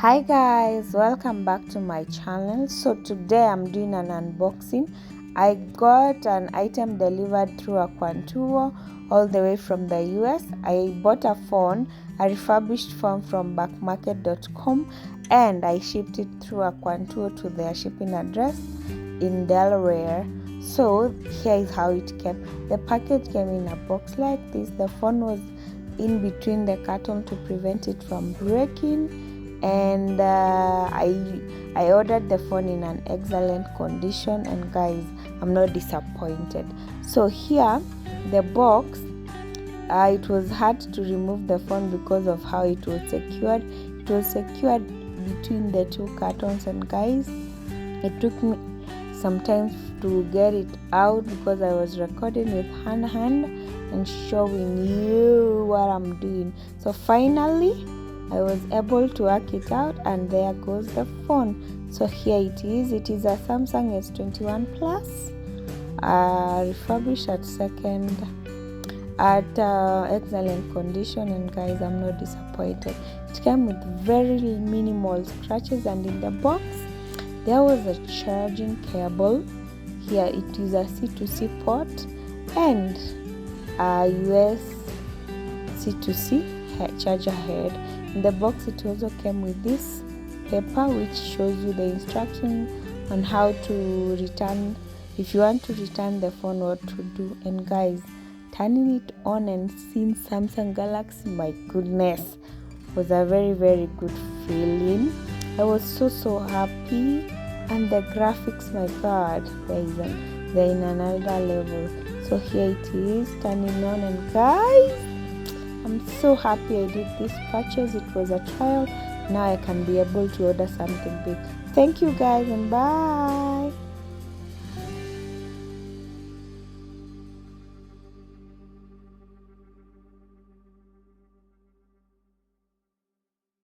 Hi guys, welcome back to my channel. So today I'm doing an unboxing. I got an item delivered through Aquantuo all the way from the US. I bought a phone, a refurbished phone from backmarket.com, and I shipped it through Aquantuo to their shipping address in Delaware. So here is how it came. The package came in a box like this. The phone was in between the carton to prevent it from breaking, and I ordered the phone in an excellent condition, and guys, I'm not disappointed. So here the box, it was hard to remove the phone because of how it was secured. It was secured between the two cartons, and guys, it took me some time to get it out because I was recording with hand and showing you what I'm doing. So finally I was able to work it out, and there goes the phone. So here it is. It is a Samsung S21 Plus, refurbished at excellent condition, and guys, I'm not disappointed. It came with very minimal scratches, and in the box there was a charging cable. Here it is a C2C port and a US C2C charger head. In the box it also came with this paper which shows you the instructions on how to return, if you want to return the phone, what to do. And guys, turning it on and seeing Samsung Galaxy, my goodness, was a very good feeling. I was so happy, and the graphics, my god, they're in another level. So here it is, turning on, and guys, I'm so happy I did this purchase. It was a trial. Now I can be able to order something big. Thank you guys, and bye.